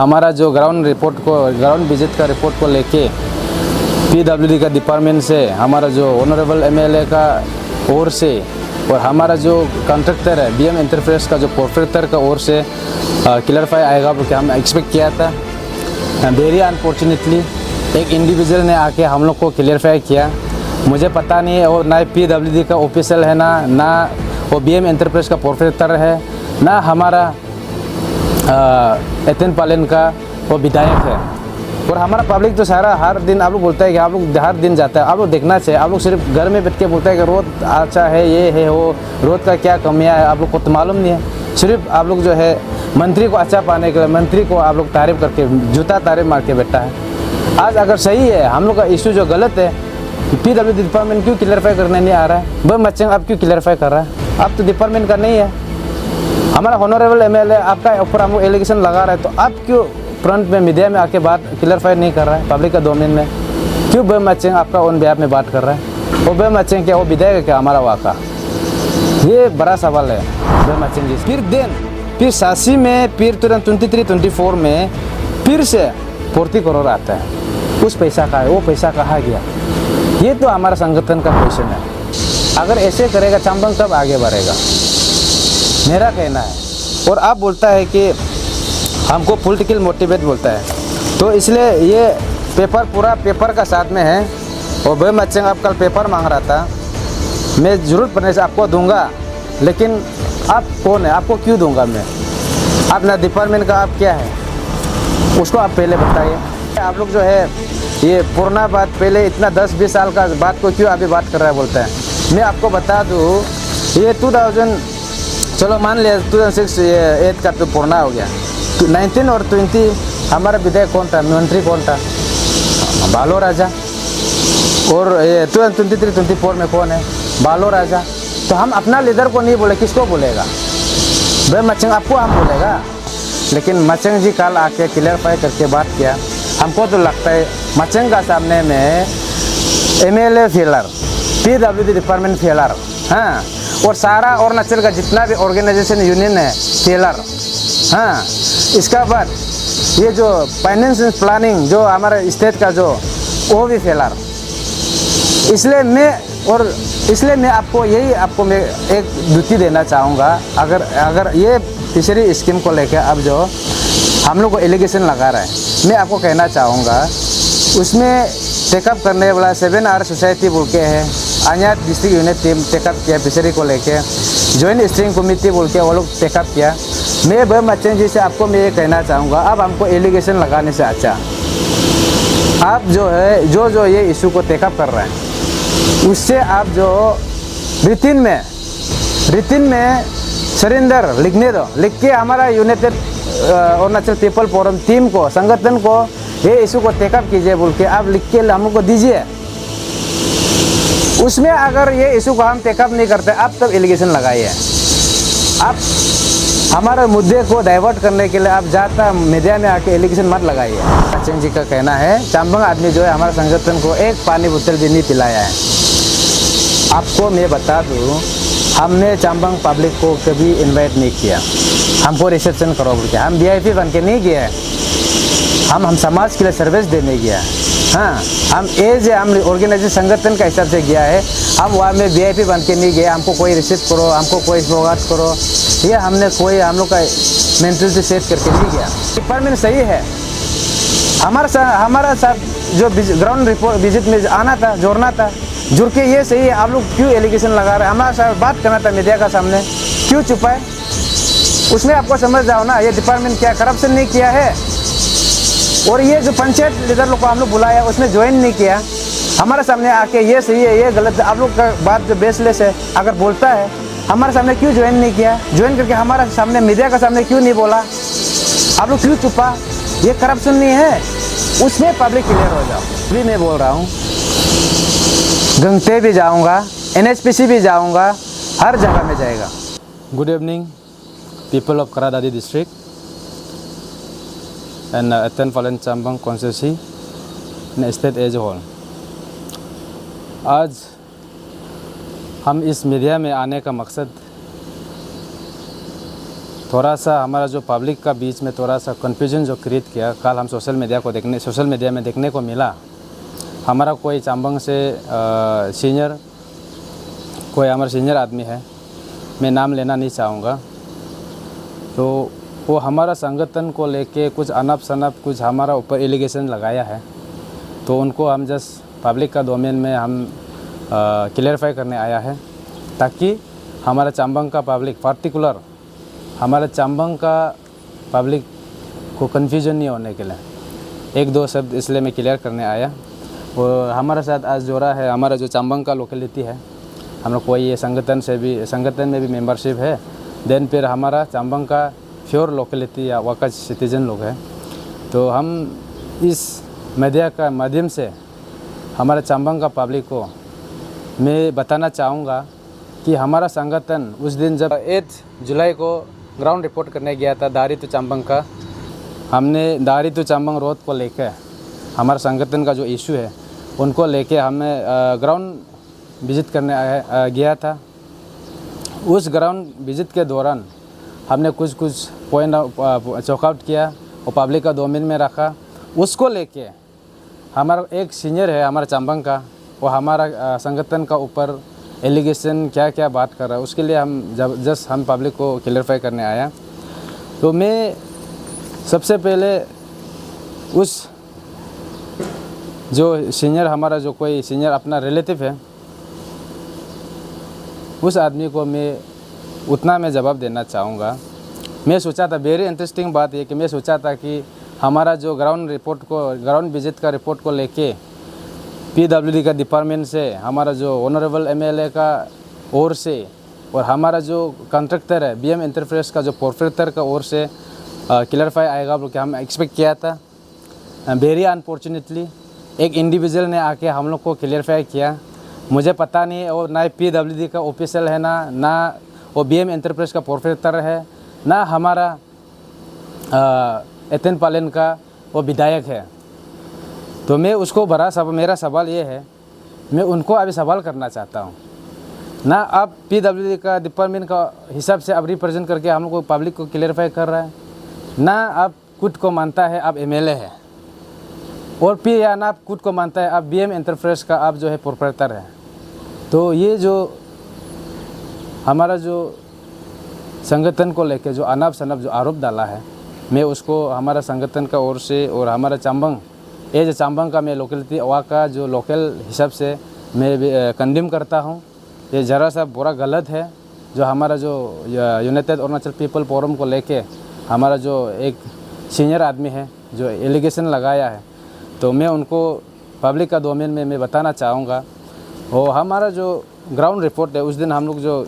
हमारा जो ground visit का रिपोर्ट को लेके पीडब्ल्यूडी का डिपार्टमेंट से, हमारा जो ऑनरेबल एमएलए का ओर से और हमारा जो कॉन्ट्रैक्टर है बीएम इंटरप्राइज का जो प्रोफेसर का ओर से क्लियरफाई आएगा क्योंकि हम एक्सपेक्ट किया था। वेरी अनफॉर्चुनेटली एक इंडिविजुअल ने आके हम लोग को क्लियरफाई किया। मुझे पता नहीं है, और ना पीडब्ल्यूडी का ऑफिशियल है, ना वो बीएम इंटरप्राइज का प्रोफेसर है, ना हमारा एथेन पालन का वो विधायक है। और हमारा पब्लिक तो सारा हर दिन आप लोग बोलता है कि आप लोग हर दिन जाता है, आप लोग देखना चाहिए। आप लोग सिर्फ घर में बैठ के बोलता है कि रोड अच्छा है, ये है वो, रोड का क्या कमियां है आप लोग को तो मालूम नहीं है। सिर्फ आप लोग जो है मंत्री को अच्छा पाने के लिए मंत्री को आप लोग तारीफ करके जूता तारीफ मार के बैठा है। आज अगर सही है हम लोग का इशू जो गलत है, पीडब्ल्यूडी डिपार्टमेंट क्यों क्लियरफाई करने नहीं आ रहा है? भाई मच्छिंग आप क्यों क्लियरफाई कर रहा है? आप तो डिपार्टमेंट का नहीं है। हमारा ऑनरेबल एमएलए आपका ऊपर हमको एलिगेशन लगा रहा है, तो आप क्यों फ्रंट में मीडिया में आके बात क्लियरफाई नहीं कर रहा है? पब्लिक का डोमेन में क्यों बे मच्छिंग आपका ऑन बिहाफ में बात कर रहा है? वो बे मच्छिंग क्या वो विधायक है क्या हमारा वाका? ये बड़ा सवाल है बे मच्छिंग जी। फिर 87 में फिर तुरंत 23-24 में फिर से 40 करोड़ आता है। उस पैसा का है, वो पैसा कहाँ गया? ये तो हमारा संगठन का क्वेश्चन है। अगर ऐसे करेगा चांबंग कब आगे बढ़ेगा, मेरा कहना है। और आप बोलता है कि हमको पॉलिटिकल मोटिवेट बोलता है, तो इसलिए ये पेपर पूरा पेपर का साथ में है। और भाई मच्छिंग आप कल पेपर मांग रहा था, मैं ज़रूरत पड़ने से आपको दूंगा, लेकिन आप कौन है? आपको क्यों दूंगा मैं? आप ना डिपार्टमेंट का आप क्या है उसको आप पहले बताइए। आप लोग जो है ये पुराना बात पहले इतना 10-20 साल का बात को क्यों अभी बात कर रहा है बोलता है। मैं आपको बता दूँ ये 2000 चलो मान लिया 2006-8 का तो पुराना हो गया। 19 और 20 हमारा विधायक कौन था, मंत्री कौन था? बालो राजा। और ये 2023-24 में कौन है? बालो राजा। तो हम अपना लीडर को नहीं बोले, किसको बोलेगा? भाई मच्छिंग आपको हम बोलेगा। लेकिन मच्छिंग जी कल आके क्लियरफाई करके बात किया। हमको तो लगता है मच्छिंग का सामने में MLA failure, PWD department failure, हाँ, और सारा अरुणाचल का जितना भी ऑर्गेनाइजेशन यूनियन है फेलर, हाँ। इसका बाद ये जो फाइनेंस प्लानिंग जो हमारे स्टेट का जो वो भी फेलर। इसलिए मैं आपको मैं एक ड्यूटी देना चाहूँगा। अगर ये फिशरी स्कीम को लेकर अब जो हम लोग को एलिगेशन लगा रहा है, मैं आपको कहना चाहूँगा उसमें टेकअप करने वाला 7R सोसाइटी बोल के है, अन्य डिस्ट्रिक्ट यूनिट टीम टेकअप किया फिशरी को लेके, जॉइंट स्टीयरिंग कमेटी बोल के वो लोग टेकअप किया। मैं भाई मच्छिंग जी से आपको मैं ये कहना चाहूँगा, अब हमको एलिगेशन लगाने से अच्छा आप जो है जो ये इशू को टेकअप कर रहे हैं उससे आप जो रिटिन में सरेंडर लिखने दो, लिख के हमारा United Arunachal people forum team को, संगठन को ये इशू को टेकअप कीजिए बोल के आप लिख के हम लोग को दीजिए। उसमें अगर ये इशू को हम टेकअप नहीं करते आप तब एलिगेशन लगाइए। आप हमारे मुद्दे को डाइवर्ट करने के लिए आप ज़्यादा मीडिया में आके एलिगेशन मत लगाइए। मच्छिंग जी का कहना है चांबंग आदमी जो है हमारे संगठन को एक पानी बोतल भी नहीं पिलाया है। आपको मैं बता दूँ हमने चांबंग पब्लिक को कभी इनवाइट नहीं किया, हमको रिसेप्शन करो बोल के, हम वीआईपी बन के नहीं गए, हम समाज के लिए सर्विस देने गया। हाँ, हम ऑर्गेनाइजेशन संगठन का हिसाब से गया है, हम वहाँ में वीआईपी बन के नहीं गए। हमको कोई रिसीव करो, हमको कोई स्वागत करो, ये हमने कोई हम लोग का मेंटलिटी सेट करके नहीं गया। डिपार्टमेंट सही है, हमारा साथ जो ग्राउंड रिपोर्ट विजिट में आना था, जोड़ना था, जुड़ के ये सही है। आप लोग क्यों एलिगेशन लगा रहे हैं? हमारे साथ बात करना था मीडिया का सामने, क्यों छुपाए? उसमें आपको समझ जाओ ना, ये डिपार्टमेंट क्या करप्शन नहीं किया है। और ये जो पंचायत लीडर लोग को हम लोग बुलाया उसमें ज्वाइन नहीं किया, हमारे सामने आके ये सही है ये गलत है। आप लोग का बात जो बेसलेस है अगर बोलता है हमारे सामने क्यों ज्वाइन नहीं किया? ज्वाइन करके हमारे सामने मीडिया का सामने क्यों नहीं बोला? आप लोग क्यों छुपा? ये करप्शन नहीं है, उसमें पब्लिक क्लियर हो जाओ। भी मैं बोल रहा हूँ, गंगटे भी जाऊँगा, NHPC भी जाऊँगा, हर जगह में जाएगा। Good evening people of Karadadi district and Etten Palen Chambang constituency and state as a whole। आज हम इस मीडिया में आने का मकसद थोड़ा सा हमारा जो पब्लिक का बीच में थोड़ा सा कन्फ्यूजन जो क्रिएट किया, कल हम सोशल मीडिया में देखने को मिला। हमारा कोई चांबंग से कोई हमारा सीनियर आदमी है, मैं नाम लेना नहीं चाहूँगा, तो वो हमारा संगठन को लेके कुछ अनप शनप कुछ हमारा ऊपर एलिगेशन लगाया है। तो उनको हम जस्ट पब्लिक का डोमेन में हम क्लियरिफाई करने आया है, ताकि हमारा चांबंग का पब्लिक, पार्टिकुलर हमारा चांबंग का पब्लिक को कन्फ्यूजन नहीं होने के लिए एक दो शब्द इसलिए मैं क्लियर करने आया। और हमारे साथ आज जोड़ा है हमारा जो चांबंग का लोकेलिटी है, हम लोग कोई ये संगठन में भी मेंबरशिप है। देन फिर हमारा चांबंग का फ्योर लोकेलिटी या वहाँ का सिटीजन लोग हैं। तो हम इस मीडिया का माध्यम से हमारे चांबंग का पब्लिक को मैं बताना चाहूँगा कि हमारा संगठन उस दिन जब 8 जुलाई को ग्राउंड रिपोर्ट करने गया था दारी टू चांबंग का, हमने दारी टू चांबंग रोड को लेकर हमारा संगठन का जो इशू है उनको लेके हमें ग्राउंड विजिट करने गया था। उस ग्राउंड विजिट के दौरान हमने कुछ पॉइंट चौकआउट किया और पब्लिक का डोमेन में रखा। उसको लेके हमारा एक सीनियर है हमारा चांबंग का, वो हमारा संगठन का ऊपर एलिगेशन क्या बात कर रहा है, उसके लिए हम पब्लिक को क्लियरिफाई करने आया। तो मैं सबसे पहले उस जो सीनियर हमारा जो कोई सीनियर अपना रिलेटिव है, उस आदमी को मैं उतना मैं जवाब देना चाहूँगा। मैं सोचा था, वेरी इंटरेस्टिंग बात ये कि मैं सोचा था कि हमारा जो ग्राउंड विजिट का रिपोर्ट को लेके PWD का डिपार्टमेंट से, हमारा जो ऑनरेबल MLA का ओर से और हमारा जो कॉन्ट्रैक्टर है BM इंटरप्राइज का जो प्रोपराइटर का ओर से क्लियरिफाई आएगा बोल के हम एक्सपेक्ट किया था। वेरी अनफॉर्चुनेटली एक इंडिविजुअल ने आके हम लोग को क्लियरिफाई किया। मुझे पता नहीं और ना PWD का ऑफिशियल है, ना वो BM इंटरप्राइज का प्रोपराइटर है, ना हमारा एथन पालन का वो विधायक है। तो मैं उसको मेरा सवाल ये है, मैं उनको अभी सवाल करना चाहता हूँ, ना आप PWD का डिपार्टमेंट का हिसाब से आप रिप्रेजेंट करके हम लोग को पब्लिक को क्लियरिफाई कर रहा है, ना आप खुद को मानता है आप MLA है, और फिर या ना आप खुद को मानता है आप BM इंटरप्राइज का आप जो है प्रोपराइटर है। तो ये जो हमारा जो संगठन को लेके जो अनाप शनाप जो आरोप डाला है, मैं उसको हमारा संगठन का ओर से और हमारा चांबंग का मैं लोकेलिटी वहाँ का जो लोकल हिसाब से मैं कंडेम करता हूँ। ये ज़रा सा बुरा गलत है जो हमारा जो यूनाइटेड अरुणाचल पीपल फोरम को लेके हमारा जो एक सीनियर आदमी है जो एलिगेशन लगाया है, तो मैं उनको पब्लिक का डोमेन में मैं बताना चाहूँगा। और हमारा जो ग्राउंड रिपोर्ट है, उस दिन हम लोग जो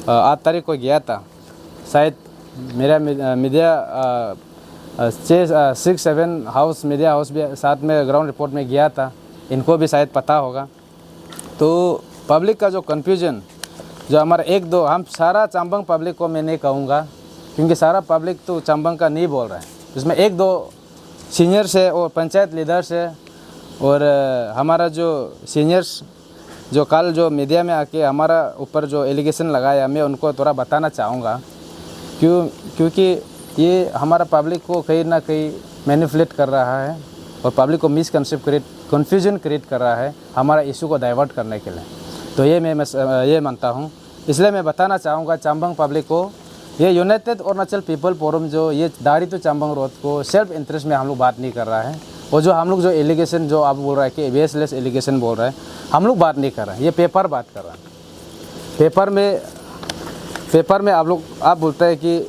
8 तारीख को गया था, शायद मेरा मीडिया 6-7 हाउस मीडिया हाउस भी साथ में ग्राउंड रिपोर्ट में गया था, इनको भी शायद पता होगा। तो पब्लिक का जो कन्फ्यूजन जो हमारा हम सारा चांबंग पब्लिक को मैं नहीं कहूँगा, क्योंकि सारा पब्लिक तो चांबंग का नहीं बोल रहा है, इसमें 1-2 सीनियर्स है और पंचायत लीडर्स है और हमारा जो सीनियर्स जो कल जो मीडिया में आके हमारा ऊपर जो एलिगेशन लगाया, मैं उनको थोड़ा बताना चाहूँगा। क्योंकि ये हमारा पब्लिक को कहीं ना कहीं मैनिपुलेट कर रहा है और पब्लिक को कन्फ्यूजन क्रिएट कर रहा है हमारा इशू को डाइवर्ट करने के लिए। तो ये मैं ये मानता हूँ, इसलिए मैं बताना चाहूँगा चांबंग पब्लिक को, ये यूनाइटेड अरुणाचल पीपल फोरम जो ये दारी टू चांबंग रोड को सेल्फ इंटरेस्ट में हम लोग बात नहीं कर रहा है। और जो हम लोग जो एलिगेशन जो आप बोल रहा है कि बेसलेस एलिगेशन बोल रहा है, हम लोग बात नहीं कर रहे हैं, ये पेपर बात कर रहा है। पेपर में आप बोलता है कि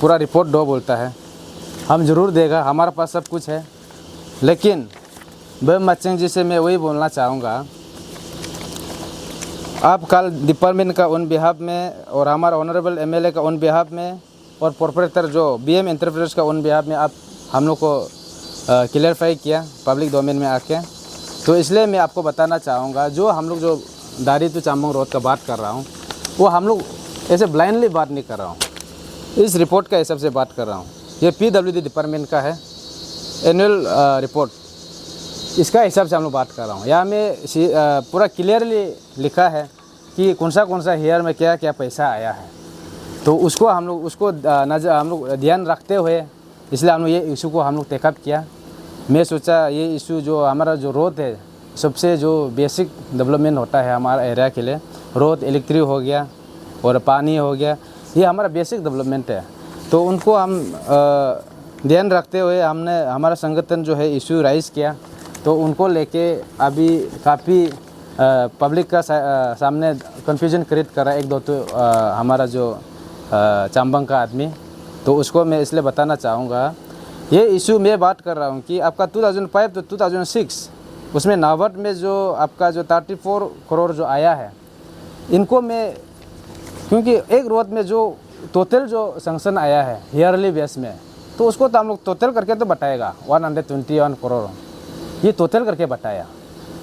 पूरा रिपोर्ट दो बोलता है, हम ज़रूर देगा, हमारे पास सब कुछ है। लेकिन बेम मचिंग जी से मैं वही बोलना चाहूँगा, आप कल डिपार्टमेंट का उन बिहाफ में और हमारा ऑनरेबल MLA का उन बिहाफ में और प्रोपराइटर जो BM इंटरप्राइज का उन बिहाफ में आप हम लोग को क्लियरिफाई किया पब्लिक डोमेन में आके। तो इसलिए मैं आपको बताना चाहूँगा, जो हम लोग जो दारी टू चांबंग रोड का बात कर रहा हूँ, वो हम लोग ऐसे ब्लाइंडली बात नहीं कर रहा हूँ, इस रिपोर्ट का हिसाब से बात कर रहा हूँ। ये PWD डिपार्टमेंट का है एनुअल रिपोर्ट, इसका हिसाब से हम लोग बात कर रहा हूँ। यहाँ में पूरा क्लियरली लिखा है कि कौन सा हेयर में क्या क्या पैसा आया है। तो उसको हम लोग ध्यान रखते हुए इसलिए हम लोग ये इशू को हम लोग टेकअप किया। मैं सोचा ये इशू जो हमारा जो रोड है सबसे जो बेसिक डेवलपमेंट होता है हमारा एरिया के लिए, रोड, इलेक्ट्रिक हो गया और पानी हो गया, ये हमारा बेसिक डेवलपमेंट है। तो उनको हम ध्यान रखते हुए हमने हमारा संगठन जो है इशू राइज़ किया। तो उनको लेके अभी काफ़ी पब्लिक का सामने कन्फ्यूजन क्रिएट कर रहा है एक दो तो हमारा जो चांबंग का आदमी। तो उसको मैं इसलिए बताना चाहूँगा, ये इशू मैं बात कर रहा हूँ कि आपका 2005 तो 2006 उसमें नाबार्ड में जो आपका जो 34 करोड़ जो आया है, इनको मैं क्योंकि एक रोड में जो टोटल जो सैंक्शन आया है ईयरली बेस में, तो उसको तो हम लोग टोटल करके तो बताएगा 121 करोड़, ये टोटल करके बताया।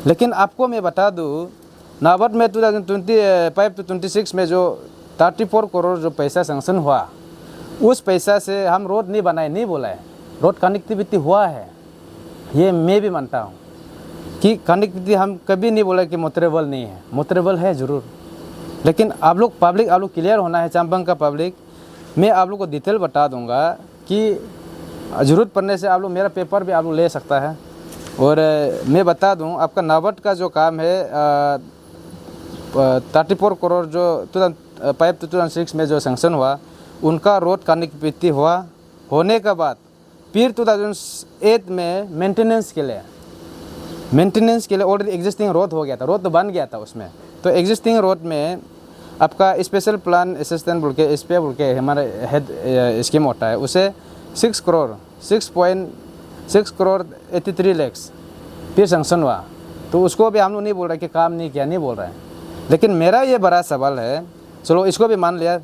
लेकिन आपको मैं बता दूँ नाबार्ड में 2025 to 26 में जो 34 करोड़ जो पैसा सैंक्शन हुआ, उस पैसा से हम रोड नहीं बनाए, नहीं बोला है, रोड कनेक्टिविटी हुआ है, ये मैं भी मानता हूँ कि कनेक्टिविटी हम कभी नहीं बोला कि मोटरेबल नहीं है, मोटरेबल है ज़रूर। लेकिन आप लोग पब्लिक आप लोग क्लियर होना है, चांबंग का पब्लिक। मैं आप लोग को डिटेल बता दूंगा कि ज़रूरत पड़ने से आप लोग मेरा पेपर भी आप लोग ले सकता है। और मैं बता दूं आपका नाबार्ड का जो काम है 34 करोड़ जो 2005 to 2006 में जो सैंक्शन हुआ, उनका रोड कनेक्टिविटी हुआ, होने के बाद फिर 2008 में मेंटेनेंस के लिए ऑलरेडी एग्जिस्टिंग रोड हो गया था, रोड तो बन गया था उसमें। तो एग्जिस्टिंग रोड में आपका स्पेशल प्लान असिस्टेंट बोल के SPA बोल के हमारा हेड स्कीम होता है, उसे 6.6 करोड़ 83 लाख फिर सैंक्शन हुआ। तो उसको भी हम लोग नहीं बोल रहे कि काम नहीं किया, नहीं बोल रहे हैं। लेकिन मेरा ये बड़ा सवाल है, चलो इसको भी मान लिया,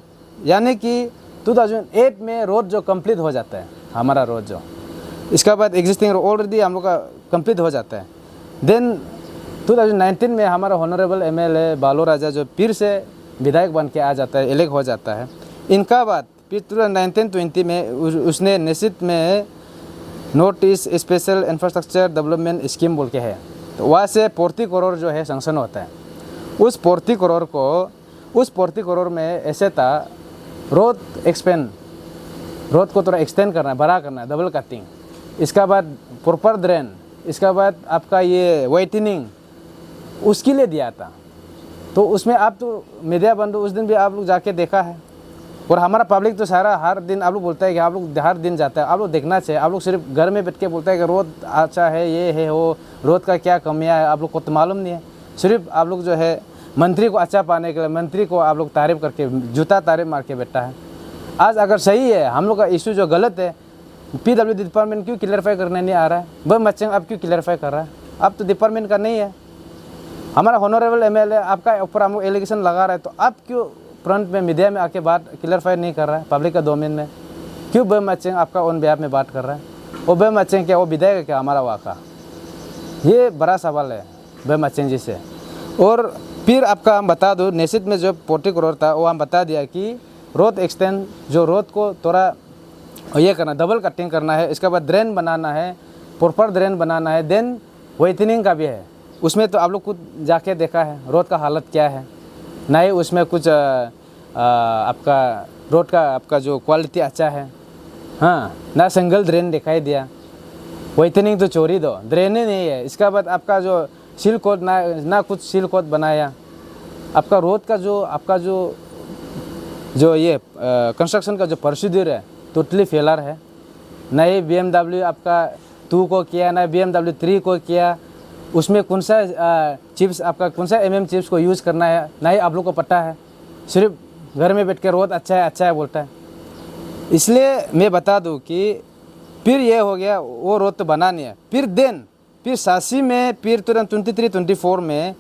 यानी कि 2008 में रोड जो कंप्लीट हो जाता है हमारा रोड जो, इसके बाद एग्जिस्टिंग रोड ऑलरेडी हम लोग का कंप्लीट हो जाता है। देन 2019 में हमारा ऑनरेबल MLA बालो राजा जो फिर से विधायक बन के आ जाता है, इलेक्ट हो जाता है। इनका बाद फिर 2019-20 में उसने निश्चित में north east special infrastructure development scheme बोल के है, तो वहाँ से 40 करोड़ जो है सैंक्शन होता है। उस 40 करोड़ में ऐसे था रोड को थोड़ा एक्सटेंड करना है, बड़ा करना है, डबल कटिंग, इसका बाद प्रॉपर ड्रेन, इसका बाद आपका ये वाइटनिंग, उसके लिए दिया था। तो उसमें आप तो मीडिया बंधु उस दिन भी आप लोग जाके देखा है, और हमारा पब्लिक तो सारा हर दिन आप लोग बोलता है कि आप लोग हर दिन जाता है, आप लोग देखना चाहिए। आप लोग सिर्फ घर में बैठ के बोलता है कि रोड अच्छा है, ये है वो, रोड का क्या कमियां है आप लोग को तो मालूम नहीं है। सिर्फ आप लोग जो है मंत्री को अच्छा पाने के लिए मंत्री को आप लोग तारीफ करके जूता तारीफ मार के बैठा है। आज अगर सही है हम लोग का इशू जो गलत है, PWD डिपार्टमेंट क्यों क्लियरफाई करने नहीं आ रहा है? बम मचेंग अब क्यों क्लियरफाई कर रहा है? अब तो डिपार्टमेंट का नहीं है। हमारा ऑनरेबल MLA आपका ऊपर हम लोग एलिगेशन लगा रहा है, तो आप क्यों फ्रंट में मीडिया में आके बात क्लियरफाई नहीं कर रहा है? पब्लिक का डोमेन में क्यों बम मचेंग आपका ऑन बिहाफ में बात कर रहा है? वो बम मचेंग क्या वो विधायक क्या हमारा वहाँ का? ये बड़ा सवाल है बम मचेंग जी से। और फिर आपका हम बता दूँ, निश्चित में जो 40 करोड़ था वो हम बता दिया कि रोड एक्सटेंड, जो रोड को थोड़ा ये करना, डबल कटिंग करना है, इसके बाद ड्रेन बनाना है, प्रॉपर ड्रेन बनाना है, देन वाइटनिंग का भी है। उसमें तो आप लोग खुद जाके देखा है रोड का हालत क्या है, ना ही उसमें कुछ आपका रोड का आपका जो क्वालिटी अच्छा है, हाँ, ना सिंगल ड्रेन दिखाई दिया। वाइटनिंग तो चोरी दो, ड्रेन ही नहीं है। इसका बाद आपका जो सील कोड ना कुछ सील कोड बनाया। आपका रोड का जो आपका जो ये कंस्ट्रक्शन का जो प्रोसीड्यूर है टोटली फेलर है। ना ही BMW आपका 2 को किया, ना BMW 3 को किया। उसमें कौन सा चिप्स आपका कौन सा चिप्स को यूज़ करना है, ना ही आप लोग को पता है। सिर्फ घर में बैठ के रोड अच्छा है बोलता है। इसलिए मैं बता दूं कि फिर ये हो गया, वो रोड तो बना नहीं है। फिर 87 में, फिर तुरंत 23-24 में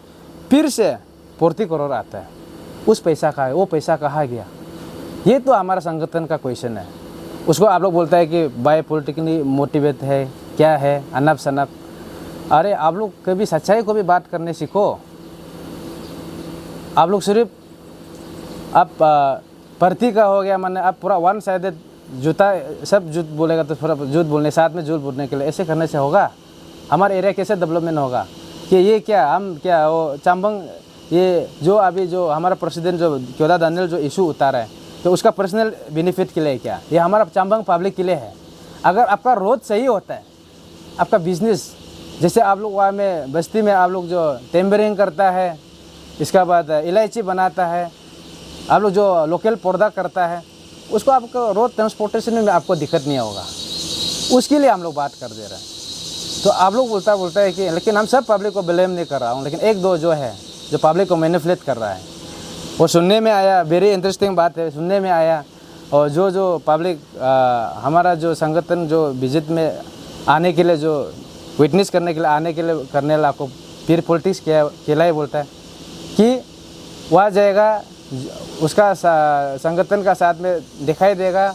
फिर से 40 करोड़ आता है। उस पैसा का है, वो पैसा कहाँ गया? ये तो हमारा संगठन का क्वेश्चन है। उसको आप लोग बोलता है कि बाय पॉलिटिकली मोटिवेट है, क्या है, अनप शनप। अरे आप लोग कभी सच्चाई को भी बात करने सीखो। आप लोग सिर्फ आप प्रति का हो गया, माने आप पूरा वन साइडेड जूता, सब झूठ बोलेगा तो थोड़ा झूठ बोलने, साथ में झूठ बोलने के लिए ऐसे करने से होगा? हमारा एरिया कैसे डेवलपमेंट होगा? कि ये क्या हम क्या वो चांबंग, ये जो अभी जो हमारा प्रेसिडेंट जो क्योदा दानियल जो इशू उतारा है, तो उसका पर्सनल बेनिफिट के लिए क्या, ये हमारा चांबंग पब्लिक के लिए है। अगर आपका रोड सही होता है, आपका बिजनेस, जैसे आप लोग वहाँ में बस्ती में आप लोग जो टेम्बरिंग करता है, इसका बाद इलायची बनाता है, आप लोग जो लोकल पौधा करता है, उसको आपको रोड ट्रांसपोर्टेशन में आपको दिक्कत नहीं होगा, उसके लिए हम लोग बात कर दे रहे हैं। तो आप लोग बोलता है कि, लेकिन हम सब पब्लिक को ब्लेम नहीं कर रहा हूँ, लेकिन एक दो जो है जो पब्लिक को मैनिपुलेट कर रहा है, वो सुनने में आया, वेरी इंटरेस्टिंग बात है, सुनने में आया। और जो पब्लिक हमारा जो संगठन जो विजिट में आने के लिए, जो विटनेस करने के लिए आने के लिए करने वाला आपको फिर पॉलिटिक्स केला ही बोलता है कि वह जाएगा, उसका संगठन का साथ में दिखाई देगा,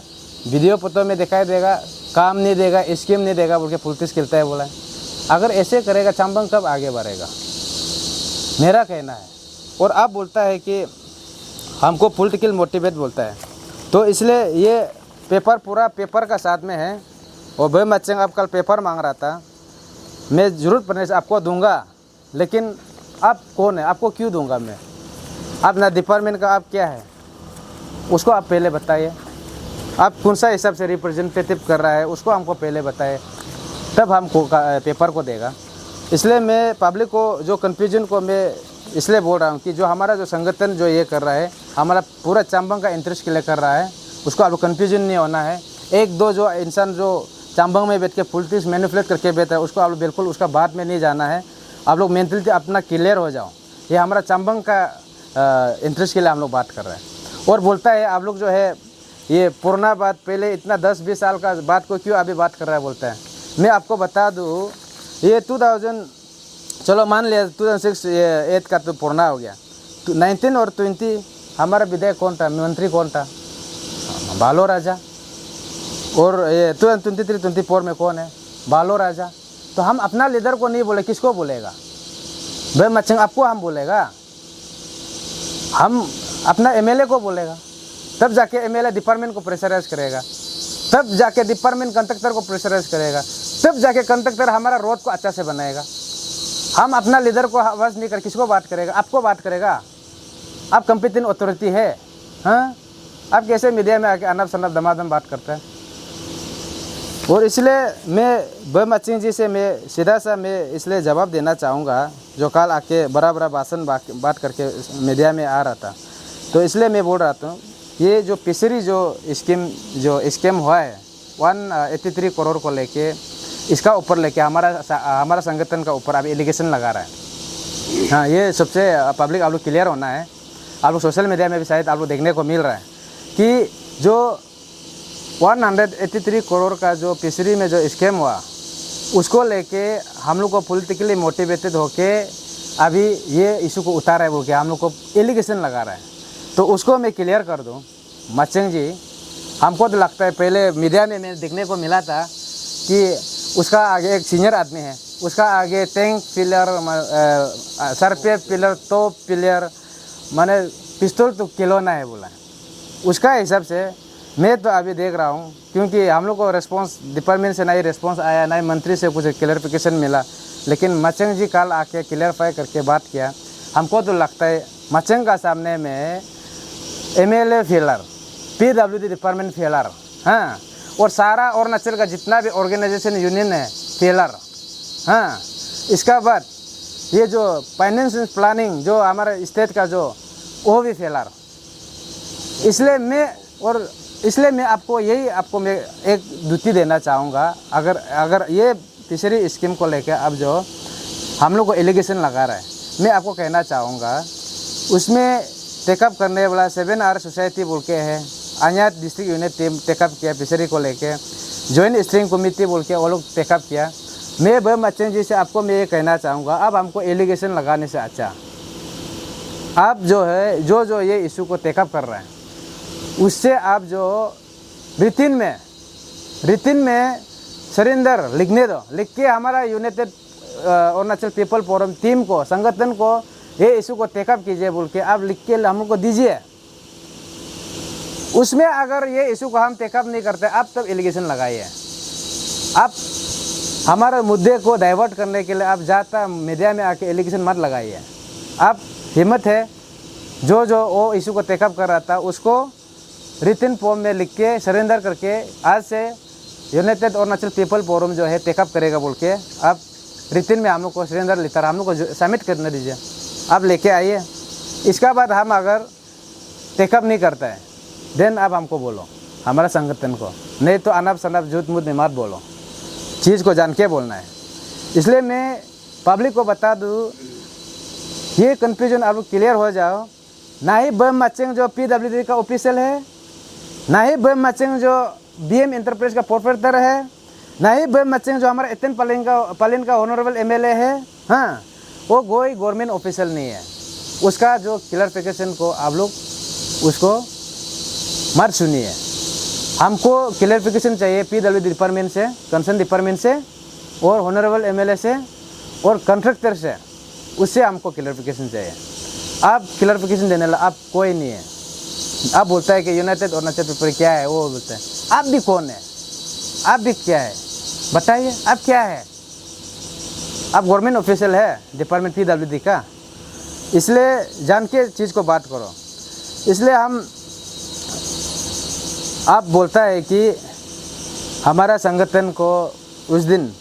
वीडियो फोटो में दिखाई देगा, काम नहीं देगा, स्कीम नहीं देगा बोल के पॉलिटिक्स खेलता है बोला है। अगर ऐसे करेगा चांबंग कब आगे बढ़ेगा, मेरा कहना है। और आप बोलता है कि हमको पॉलिटिकल मोटिवेट बोलता है, तो इसलिए ये पेपर पूरा पेपर का साथ में है। और भाई मच्छंग आप कल पेपर मांग रहा था, मैं ज़रूरत पड़ने से आपको दूंगा, लेकिन आप कौन है, आपको क्यों दूंगा मैं? आप ना डिपार्टमेंट का आप क्या है उसको आप पहले बताइए, आप कौन सा हिसाब से रिप्रेजेंटेटिव कर रहा है उसको हमको पहले बताइए, तब हमको पेपर को देगा। इसलिए मैं पब्लिक को जो कन्फ्यूजन को मैं इसलिए बोल रहा हूँ कि जो हमारा जो संगठन जो ये कर रहा है, हमारा पूरा चांबंग का इंटरेस्ट के लिए कर रहा है, उसको आप कन्फ्यूजन नहीं होना है। एक दो जो इंसान जो चांबंग में बैठ के पॉलिटिक्स मैनिपुलेट करके बैठा है, उसको आप लोग बिल्कुल उसका बात में नहीं जाना है। आप लोग मेंटलिटी अपना क्लियर हो जाओ, ये हमारा चांबंग का इंटरेस्ट के लिए हम लोग बात कर रहे हैं। और बोलता है आप लोग जो है ये पुराना बात, पहले इतना 10-20 साल का बात को क्यों अभी बात कर रहा है बोलता है। मैं आपको बता दूँ, ये 2000 चलो मान लिया 2006-8 का तो पुराना हो गया, 19 और 20 हमारा विधायक कौन था, मंत्री कौन था, बालो राजा। और ये 2023-24 में कौन है, बालो राजा। तो हम अपना लीडर को नहीं बोले, किसको बोलेगा भाई मच्छंग, आपको हम बोलेगा, हम अपना एमएलए को बोलेगा, तब जाके एमएलए डिपार्टमेंट को प्रेशराइज करेगा, तब जाके डिपार्टमेंट कंट्रैक्टर को प्रेशराइज करेगा, तब जाके कंट्रैक्टर हमारा रोड को अच्छा से बनाएगा। हम अपना लीडर को आवाज़ नहीं कर, किसको बात करेगा, आपको बात करेगा। आप कंपिटेंट अथॉरिटी है, हाँ, आप कैसे मीडिया में आके अनब शनब दमादम बात करते हैं। और इसलिए मैं भाई मच्छिंग जी से मैं सीधा सा मैं इसलिए जवाब देना चाहूँगा, जो कल आके बड़ा बड़ा भाषण बात करके मीडिया में आ रहा था, तो इसलिए मैं बोल रहा था ये जो फिशरी जो स्कीम हुआ है 183 करोड़ को लेके, इसका ऊपर लेके हमारा संगठन का ऊपर अभी एलिगेशन लगा रहा है। हाँ, ये सबसे पब्लिक आप लोग क्लियर होना है। आप लोग सोशल मीडिया में भी शायद आप लोग देखने को मिल रहा है कि जो 183 करोड़ का जो फिशरी में जो स्कीम हुआ, उसको लेके हम लोग को पॉलिटिकली मोटिवेटेड होके अभी ये इशू को उतारा है बोल के हम लोग को एलिगेशन लगा रहा है। तो उसको मैं क्लियर कर दूं मच्छंग जी, हमको तो लगता है पहले मीडिया में मैंने देखने को मिला था कि उसका आगे एक सीनियर आदमी है, उसका आगे टैंक पिलर, सर पे पिलर, तो पिलर, माने पिस्तौल तो खिलौना है बोला है। उसका हिसाब से मैं तो अभी देख रहा हूँ, क्योंकि हम लोग को रिस्पांस डिपार्टमेंट से ना ही रिस्पांस आया, ना ही मंत्री से कुछ क्लियरिफिकेशन मिला, लेकिन मच्छंग जी कल आके क्लियरफाई करके बात किया। हमको तो लगता है मच्छंग का सामने में MLA failure, PWD department failure, हाँ, और सारा अरुणाचल का जितना भी ऑर्गेनाइजेशन यूनियन है फेलर, हाँ। इसका बाद ये जो फाइनेंस प्लानिंग जो हमारा स्टेट का जो वो भी फेलर। इसलिए मैं आपको मैं एक दुती देना चाहूँगा, अगर ये फिशरी स्कीम को लेकर अब जो हम लोग को एलिगेशन लगा रहा है, मैं आपको कहना चाहूँगा उसमें टेकअप करने वाला 7R सोसाइटी बोल के है, आन्यात डिस्ट्रिक्ट यूनिट टीम टेकअप किया फिशरी को लेके, जॉइंट स्ट्रिंग कमेटी बोल के वो लोग टेकअप किया। मैं भाई मच्छंग जी से आपको मैं ये कहना चाहूँगा, अब हमको एलिगेशन लगाने से अच्छा आप जो है जो ये इशू को टेकअप कर रहे हैं, उससे आप जो रिटिन में सरेंडर लिखने दो, लिख के हमारा United Arunachal people forum team को, संगठन को ये इशू को टेकअप कीजिए बोल के आप लिख के हम लोग को दीजिए। उसमें अगर ये इशू को हम टेकअप नहीं करते, आप तब एलिगेशन लगाइए। आप हमारे मुद्दे को डाइवर्ट करने के लिए आप ज़्यादा मीडिया में आके एलिगेशन मत लगाइए। आप हिम्मत है जो वो इशू को टेकअप कर रहा था उसको रिटन फॉर्म में लिख के सरेंडर करके आज से यूनाइटेड अरुणाचल पीपल फोरम जो है टेकअप करेगा बोल के आप रिटन में हम लोग को सरेंडर लेटर हम लोग को सबमिट करने दीजिए, आप लेके आइए। इसका बाद हम अगर टेकअप नहीं करता है देन आप हमको बोलो, हमारा संगठन को, नहीं तो अनाप शनाप झूठ मूठ में मत बोलो, चीज़ को जान के बोलना है। इसलिए मैं पब्लिक को बता दूँ, ये कन्फ्यूजन अब क्लियर हो जाओ। ना ही बम मचेंग जो PWD का ऑफिशियल है, ना ही बम मचेंग जो BM इंटरप्राइज का प्रोपराइटर है, ना ही बम मचेंग जो हमारा एतन पालिन का ऑनरेबल MLA है। हाँ, वो कोई गवर्नमेंट ऑफिशियल नहीं है। उसका जो क्लैरिफिकेशन को आप लोग उसको मत सुनिए। हमको क्लैरिफिकेशन चाहिए PWD डिपार्टमेंट से, कंसर्न डिपार्टमेंट से और ऑनरेबल MLA से और कॉन्ट्रैक्टर से, उससे हमको क्लैरिफिकेशन चाहिए। आप क्लैरिफिकेशन देने वाला आप कोई नहीं है। आप बोलता है कि यूनाइटेड अरुणाचल पीपल क्या है, वो बोलते हैं। आप भी कौन है, आप भी क्या है, बताइए आप क्या है। आप गवर्नमेंट ऑफिशियल है डिपार्टमेंट PWD का, इसलिए जान के चीज़ को बात करो। इसलिए हम आप बोलता है कि हमारा संगठन को उस दिन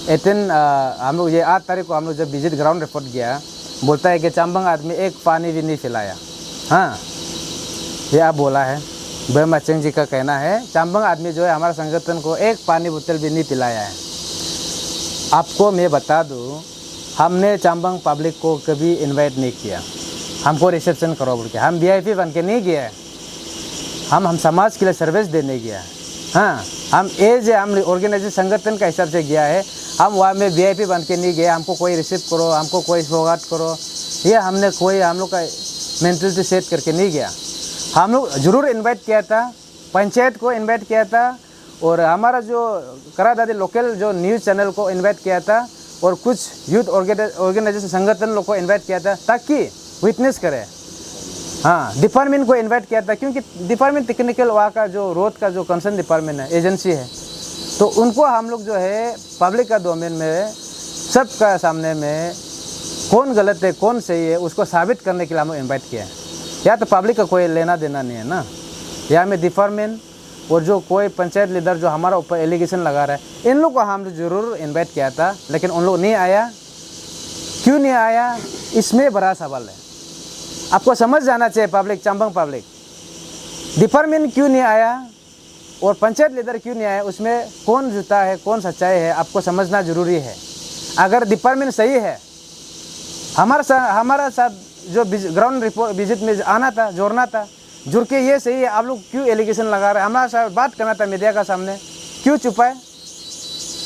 18 हम लोग ये 8 तारीख को हम लोग जब विजिट ग्राउंड रिपोर्ट किया, बोलता है कि चांबंग आदमी एक पानी भी नहीं पिलाया। हाँ, ये आप बोला है, बम मचेंग जी का कहना है, चांबंग आदमी जो है हमारा संगठन को एक पानी बोतल भी नहीं पिलाया है। आपको मैं बता दूँ, हमने चांबंग पब्लिक को कभी इनवाइट नहीं किया, हमको रिसेप्शन करो बोल के। हम VIP बन के नहीं गए, हम समाज के लिए सर्विस देने गया। हाँ, हम हम ऑर्गेनाइजेशन संगठन का हिसाब से गया है। हम वहाँ में VIP बन के नहीं गए, हमको कोई रिसीव करो, हमको कोई सौगात करो, ये हमने कोई हम लोग का मेंटलिटी सेट करके नहीं गया। हम लोग ज़रूर इनवाइट किया था, पंचायत को इनवाइट किया था और हमारा जो करा दादी लोकल जो न्यूज़ चैनल को इनवाइट किया था और कुछ यूथ ऑर्गेनाइजेशन संगठन लोग को इन्वाइट किया था ताकि विटनेस करे। हाँ, डिपार्टमेंट को इनवाइट किया था क्योंकि डिपार्टमेंट टेक्निकल वहाँ का जो रोड का जो कंसर्न डिपार्टमेंट है, एजेंसी है, तो उनको हम लोग जो है पब्लिक का डोमेन में सबका सामने में कौन गलत है कौन सही है उसको साबित करने के लिए हम लोग इन्वाइट किया है। या तो पब्लिक का कोई लेना देना नहीं है ना, या में डिपार्टमेंट और जो कोई पंचायत लीडर जो हमारा ऊपर एलिगेशन लगा रहा है, इन लोग को हम लोग ज़रूर इन्वाइट किया था, लेकिन उन लोग नहीं आया। क्यों नहीं आया, इसमें बड़ा सवाल है। आपको समझ जाना चाहिए पब्लिक, चांबंग पब्लिक, डिपार्टमेंट क्यों नहीं आया और पंचायत लीडर क्यों नहीं आया, उसमें कौन झूठा है कौन सच्चाई है आपको समझना ज़रूरी है। अगर डिपार्टमेंट सही है, हमारा साथ जो ग्राउंड रिपोर्ट विजिट में आना था, जोड़ना था, जुड़ के ये सही है, आप लोग क्यों एलिगेशन लगा रहे हैं, हमारे साथ बात करना था मीडिया का सामने, क्यों छुपाए।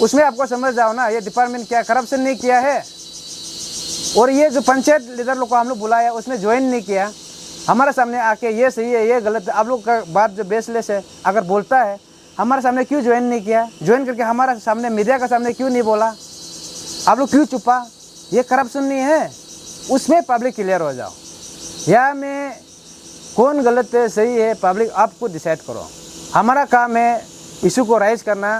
उसमें आपको समझ जाओ ना, ये डिपार्टमेंट क्या करप्शन नहीं किया है। और ये जो पंचायत लीडर लोग को हम लोग बुलाया उसने ज्वाइन नहीं किया, हमारे सामने आके ये सही है ये गलत है, आप लोग का बात जो बेसलेस है अगर बोलता है, हमारे सामने क्यों ज्वाइन नहीं किया, ज्वाइन करके हमारे सामने मीडिया का सामने क्यों नहीं बोला, आप लोग क्यों छुपा। ये करप्शन नहीं है, उसमें पब्लिक क्लियर हो जाओ। या में कौन गलत है सही है, पब्लिक आपको डिसाइड करो। हमारा काम है इशू को राइज करना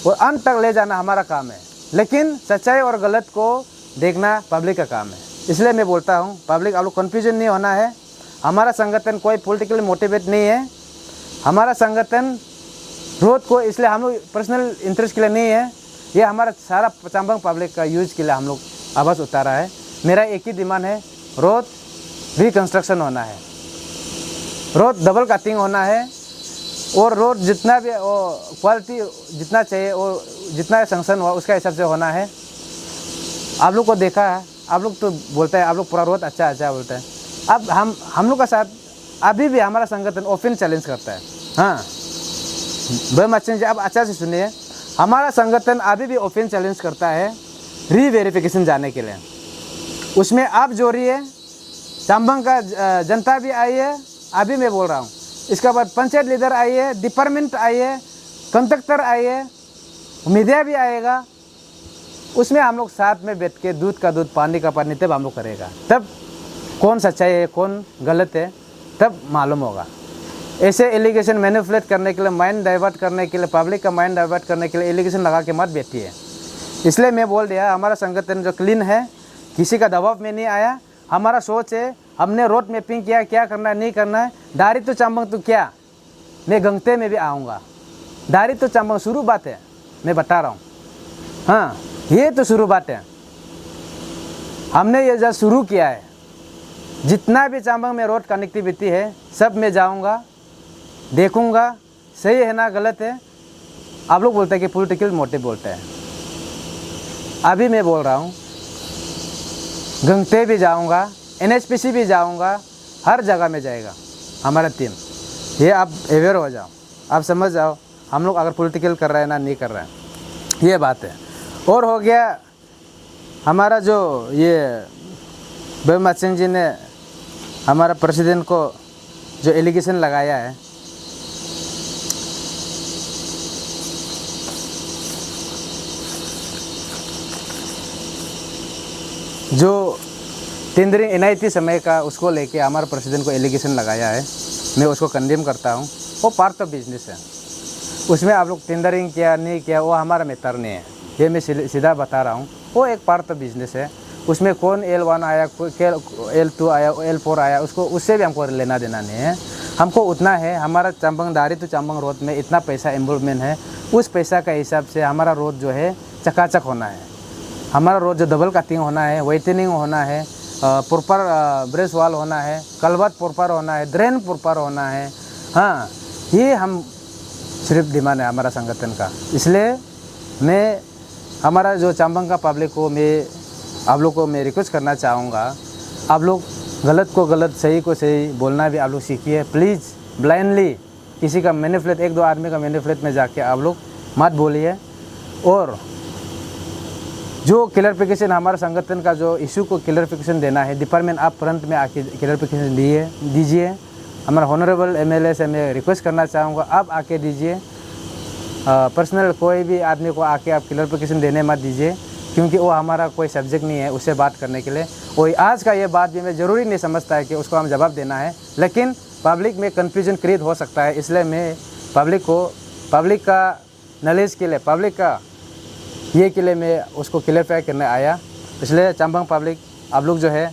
और अंत तक ले जाना हमारा काम है, लेकिन सच्चाई और गलत को देखना पब्लिक का काम है। इसलिए मैं बोलता हूँ पब्लिक आप लोग कन्फ्यूजन नहीं होना है। हमारा संगठन कोई पॉलिटिकली मोटिवेट नहीं है, हमारा संगठन रोड को इसलिए हम लोग पर्सनल इंटरेस्ट के लिए नहीं है, ये हमारा सारा चांबंग पब्लिक का यूज के लिए हम लोग आवाज़ उतारा है। मेरा एक ही डिमांड है, रोड रिकन्स्ट्रक्शन होना है, रोड डबल कटिंग होना है और रोड जितना भी क्वालिटी जितना चाहिए और जितना सैंक्शन हुआ उसका हिसाब से होना है। आप लोग को देखा है, आप लोग तो बोलते हैं आप लोग पूरा रोड अच्छा अच्छा बोलते हैं। अब हम लोग का साथ अभी भी हमारा संगठन ओपन चैलेंज करता है। हाँ, बम अच्छे अब अच्छा से सुनिए, हमारा संगठन अभी भी ओपन चैलेंज करता है रीवेरिफिकेशन जाने के लिए। उसमें आप जोड़िए, चांबंग का जनता भी आई है, अभी मैं बोल रहा हूँ, इसके बाद पंचायत लीडर आई है, डिपार्टमेंट आई है, कॉन्ट्रैक्टर आई है, मीडिया भी आएगा। उसमें हम लोग साथ में बैठ के दूध का दूध पानी का पानी तब हम लोग करेगा, तब कौन सच्चाई है कौन गलत है तब मालूम होगा। ऐसे एलिगेशन मैनिपुलेट करने के लिए, माइंड डाइवर्ट करने के लिए, पब्लिक का माइंड डाइवर्ट करने के लिए एलिगेशन लगा के मत बैठिए। इसलिए मैं बोल दिया हमारा संगठन जो क्लीन है, किसी का दबाव में नहीं आया। हमारा सोच है हमने रोड मैपिंग किया, क्या करना है नहीं करना है। दारी तो चांबंग तो क्या, मैं गंगते में भी आऊँगा। दारी तो चांबंग शुरू बात है, मैं बता रहा हूँ। हाँ, ये तो शुरू बात है, हमने ये जब शुरू किया है। जितना भी चांबंग में रोड कनेक्टिविटी है सब मैं जाऊँगा, देखूँगा, सही है ना गलत है। आप लोग बोलते हैं कि पॉलिटिकल मोटिव बोलते हैं, अभी मैं बोल रहा हूँ गंगते भी जाऊँगा, NHPC भी जाऊँगा, हर जगह में जाएगा हमारा टीम। ये आप अवेयर हो जाओ, आप समझ जाओ हम लोग अगर पॉलिटिकल कर रहे हैं ना नहीं कर रहे हैं, ये बात है। और हो गया हमारा जो ये बेमत सिंह जी ने हमारा प्रेसिडेंट को जो एलिगेशन लगाया है, जो टेंडरिंग NIT समय का उसको लेके हमारे प्रेसिडेंट को एलिगेशन लगाया है, मैं उसको कंडेम करता हूँ। वो पार्ट ऑफ बिजनेस है, उसमें आप लोग टेंडरिंग किया नहीं किया वो हमारा मैटर नहीं है, ये मैं सीधा बता रहा हूँ। वो एक पार्ट ऑफ बिजनेस है, उसमें कौन L1 आया, L2 आया, L4 आया, उससे भी हमको लेना देना नहीं है। हमको उतना है, हमारा चांबंग दारी टू चांबंग रोड में इतना पैसा इन्वॉल्वमेंट है, उस पैसा का हिसाब से हमारा रोड जो है चकाचक होना है। हमारा रोड जो डबल कटिंग होना है, वाइटनिंग होना है, प्रॉपर ब्रेस वाल होना है, कलवट प्रॉपर होना है, ड्रेन प्रॉपर होना है। हाँ, ये हम सिर्फ डिमांड है हमारा संगठन का। इसलिए मैं हमारा जो चांबंग का पब्लिक को मैं आप लोग को मैं रिक्वेस्ट करना चाहूँगा, आप लोग गलत को गलत, सही को सही बोलना भी आप लोग सीखिए प्लीज़। ब्लाइंडली किसी का मैनिपुलेट, एक दो आदमी का मैनिपुलेट में जाके आप लोग मत बोलिए। और जो क्लैरिफिकेशन हमारे संगठन का जो इशू को क्लैरिफिकेशन देना है, डिपार्टमेंट आप फ्रंट में आके क्लैरिफिकेशन दीजिए। हमारा ऑनरेबल MLA से मैं रिक्वेस्ट करना चाहूँगा, आप आके दीजिए। पर्सनल कोई भी आदमी को आके आप क्लैरिफिकेशन देने मत दीजिए, क्योंकि वो हमारा कोई सब्जेक्ट नहीं है उससे बात करने के लिए। और आज का ये बात भी मैं ज़रूरी नहीं समझता है कि उसको हम जवाब देना है, लेकिन पब्लिक में कन्फ्यूजन क्रिएट हो सकता है। इसलिए मैं पब्लिक का नॉलेज के लिए, पब्लिक का ये के लिए मैं उसको क्लियरफाई करने आया। इसलिए चांबंग पब्लिक आप लोग जो है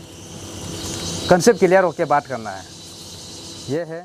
कंसेप्ट क्लियर होकर बात करना है, ये है।